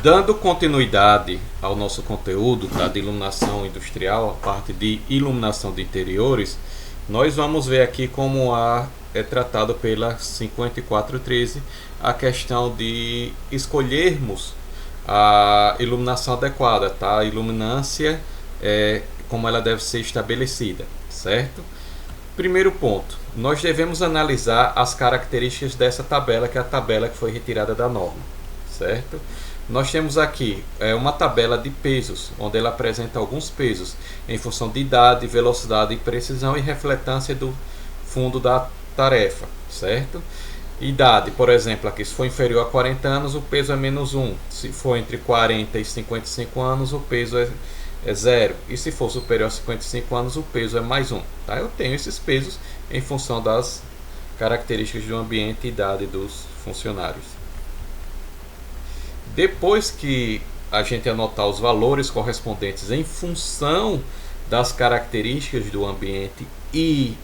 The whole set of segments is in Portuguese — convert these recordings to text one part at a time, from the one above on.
Dando continuidade ao nosso conteúdo, tá, de iluminação industrial, a parte de iluminação de interiores, nós vamos ver aqui como é tratado pela 5413 a questão de escolhermos a iluminação adequada, tá? A iluminância, como ela deve ser estabelecida, certo? Primeiro ponto, nós devemos analisar as características dessa tabela, que é a tabela que foi retirada da norma, certo? Nós temos aqui uma tabela de pesos, onde ela apresenta alguns pesos em função de idade, velocidade, precisão e refletância do fundo da tarefa, certo? Idade, por exemplo, aqui se for inferior a 40 anos, o peso é menos 1. Se for entre 40 e 55 anos, o peso é 0. E se for superior a 55 anos, o peso é mais 1. Tá? Eu tenho esses pesos em função das características do ambiente e idade dos funcionários. Depois que a gente anotar os valores correspondentes em função das características do ambiente e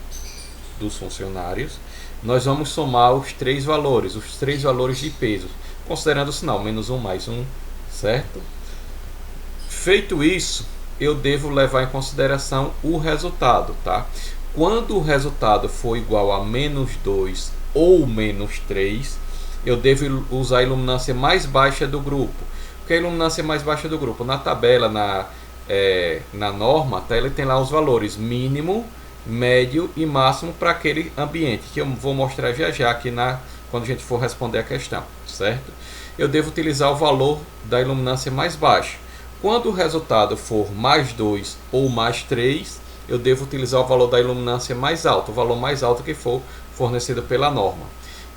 dos funcionários, nós vamos somar os três valores de peso, considerando o sinal menos 1 mais 1, certo? Feito isso, eu devo levar em consideração o resultado, tá? Quando o resultado for igual a menos 2 ou menos 3, eu devo usar a iluminância mais baixa do grupo. Porque a iluminância mais baixa do grupo, na tabela, na norma, tá? Ele tem lá os valores mínimo, médio e máximo para aquele ambiente, que eu vou mostrar já aqui quando a gente for responder a questão, certo? Eu devo utilizar o valor da iluminância mais baixa. Quando o resultado for mais 2 ou mais 3, eu devo utilizar o valor da iluminância mais alto, o valor mais alto que for fornecido pela norma.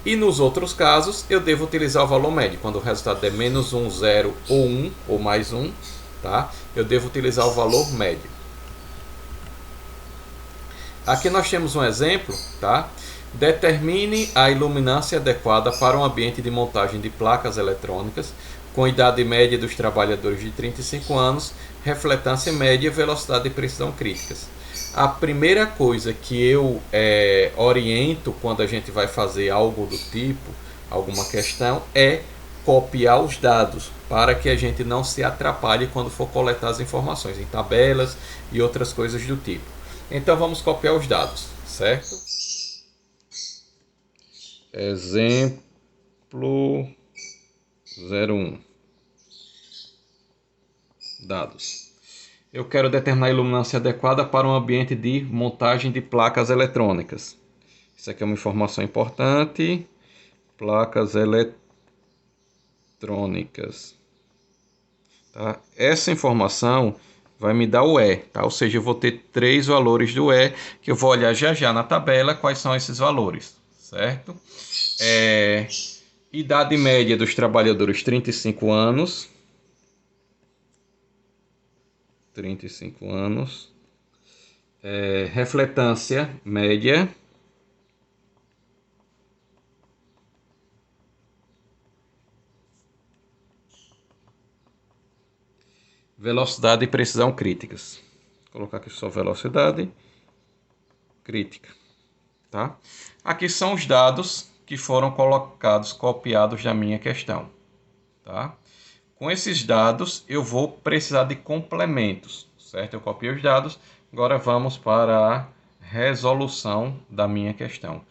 E nos outros casos, eu devo utilizar o valor médio. Quando o resultado é menos 1, 0 ou 1, ou mais 1, tá? Eu devo utilizar o valor médio. Aqui nós temos um exemplo, tá? Determine a iluminância adequada para um ambiente de montagem de placas eletrônicas com idade média dos trabalhadores de 35 anos, refletância média e velocidade e precisão críticas. A primeira coisa que eu oriento quando a gente vai fazer algo do tipo, alguma questão, é copiar os dados para que a gente não se atrapalhe quando for coletar as informações em tabelas e outras coisas do tipo. Então vamos copiar os dados, certo? Exemplo 01. Dados. Eu quero determinar a iluminância adequada para um ambiente de montagem de placas eletrônicas. Isso aqui é uma informação importante. Placas eletrônicas. Tá? Essa informação vai me dar o E, tá? Ou seja, eu vou ter três valores do E, que eu vou olhar já na tabela quais são esses valores, certo? Idade média dos trabalhadores, 35 anos. 35 anos. Refletância média. Velocidade e precisão críticas. Vou colocar aqui só velocidade crítica, tá? Aqui são os dados que foram copiados da minha questão, tá? Com esses dados eu vou precisar de complementos, certo? Eu copiei os dados, agora vamos para a resolução da minha questão.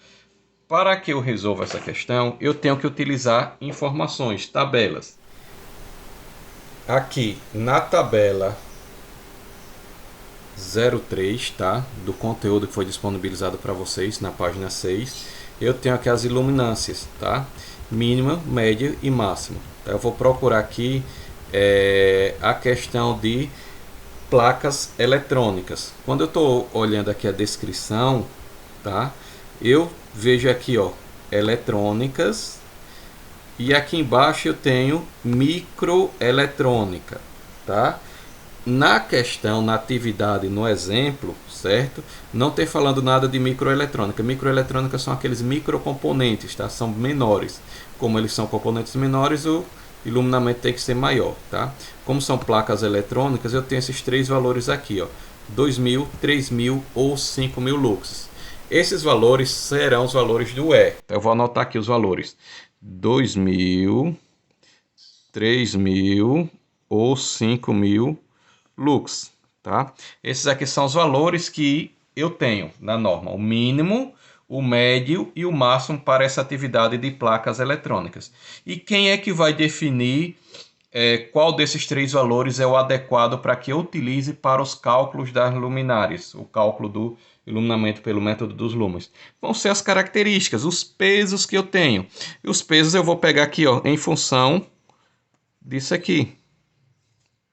Para que eu resolva essa questão, eu tenho que utilizar informações, tabelas. Aqui na tabela 03, tá? Do conteúdo que foi disponibilizado para vocês na página 6, eu tenho aqui as iluminâncias, tá? Mínima, média e máxima. Tá? Eu vou procurar aqui a questão de placas eletrônicas. Quando eu estou olhando aqui a descrição, tá? Eu vejo aqui, ó, eletrônicas. E aqui embaixo eu tenho microeletrônica, tá? Na questão, na atividade, no exemplo, certo? Não tem falando nada de microeletrônica. Microeletrônica são aqueles microcomponentes, tá? São menores. Como eles são componentes menores, o iluminamento tem que ser maior, tá? Como são placas eletrônicas, eu tenho esses três valores aqui, ó. 2.000, 3.000 ou 5.000 lux. Esses valores serão os valores do E. Eu vou anotar aqui os valores. 2.000, 3.000 ou 5.000 lux, tá? Esses aqui são os valores que eu tenho na norma, o mínimo, o médio e o máximo para essa atividade de placas eletrônicas. E quem é que vai definir qual desses três valores é o adequado para que eu utilize para os cálculos das luminárias, o cálculo do iluminamento pelo método dos lumens? Vão ser as características, os pesos que eu tenho. E os pesos eu vou pegar aqui, ó, em função disso aqui.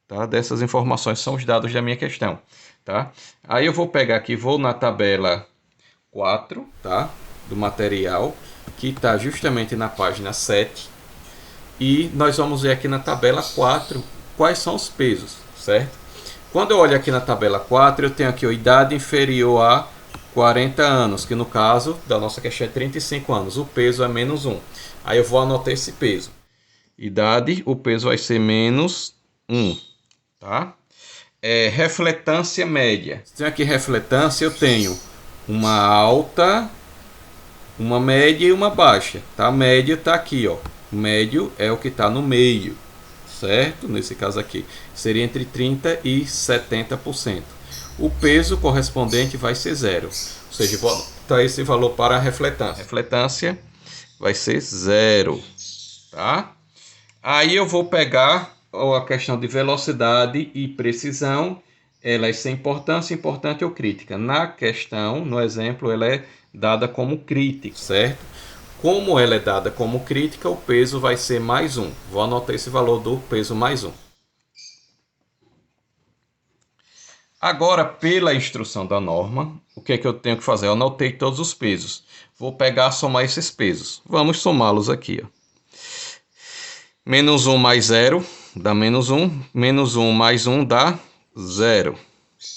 Tá? Dessas informações são os dados da minha questão. Tá? Aí eu vou pegar aqui, vou na tabela 4, tá? Do material, que está justamente na página 7. E nós vamos ver aqui na tabela 4 quais são os pesos, certo? Quando eu olho aqui na tabela 4, eu tenho aqui a idade inferior a 40 anos, que no caso da nossa questão é 35 anos. O peso é menos 1. Aí eu vou anotar esse peso. Idade, o peso vai ser menos 1. Tá? Refletância média. Se tem aqui refletância, eu tenho uma alta, uma média e uma baixa. Tá? A média está aqui, ó. O médio é o que está no meio, certo? Nesse caso aqui, seria entre 30% e 70%. O peso correspondente vai ser 0. Ou seja, vou botar esse valor para a refletância. A refletância vai ser 0. Tá? Aí eu vou pegar a questão de velocidade e precisão. Elas são importância, importante ou crítica. Na questão, no exemplo, ela é dada como crítica, certo? Como ela é dada como crítica, o peso vai ser mais 1. Vou anotar esse valor do peso mais 1. Agora, pela instrução da norma, o que é que eu tenho que fazer? Eu anotei todos os pesos. Vou pegar e somar esses pesos. Vamos somá-los aqui. Ó. Menos 1 mais 0 dá menos 1. Menos 1 mais 1 dá 0.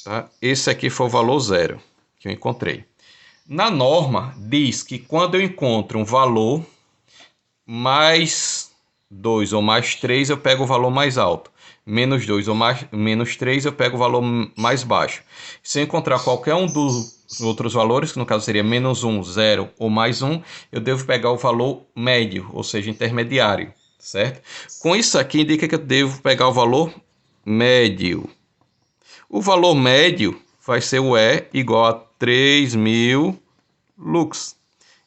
Tá? Esse aqui foi o valor 0 que eu encontrei. Na norma, diz que quando eu encontro um valor mais 2 ou mais 3, eu pego o valor mais alto. Menos 2 ou menos 3, eu pego o valor mais baixo. Se eu encontrar qualquer um dos outros valores, que no caso seria menos 1, 0 ou mais 1, eu devo pegar o valor médio, ou seja, intermediário, certo? Com isso aqui, indica que eu devo pegar o valor médio. O valor médio vai ser o E igual a 3.000 lux.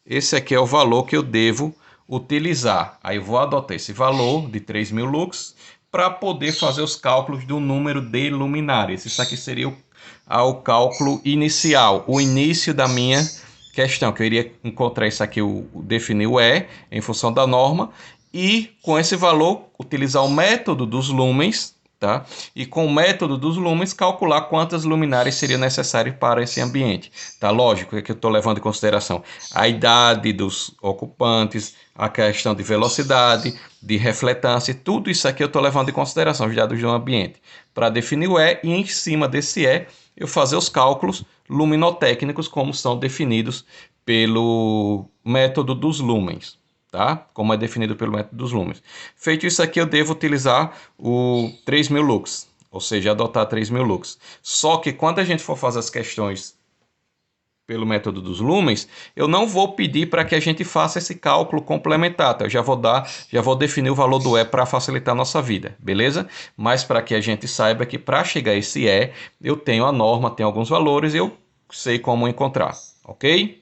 Esse aqui é o valor que eu devo utilizar. Aí eu vou adotar esse valor de 3.000 lux para poder fazer os cálculos do número de luminárias. Isso aqui seria o cálculo inicial, o início da minha questão, que eu iria encontrar isso aqui, definir o E em função da norma, e com esse valor utilizar o método dos lumens. Tá? E com o método dos lumens calcular quantas luminárias seria necessário para esse ambiente. Tá? Lógico que eu estou levando em consideração a idade dos ocupantes, a questão de velocidade, de refletância, tudo isso aqui eu estou levando em consideração os dados do ambiente para definir o E, e em cima desse E eu fazer os cálculos luminotécnicos como são definidos pelo método dos lumens. Tá? Como é definido pelo método dos lumens. Feito isso aqui, eu devo utilizar o 3.000 lux, ou seja, adotar 3.000 lux. Só que quando a gente for fazer as questões pelo método dos lumens, eu não vou pedir para que a gente faça esse cálculo complementar. Tá? Eu já vou definir o valor do E para facilitar a nossa vida, beleza? Mas para que a gente saiba que para chegar a esse E, eu tenho a norma, tenho alguns valores e eu sei como encontrar, ok?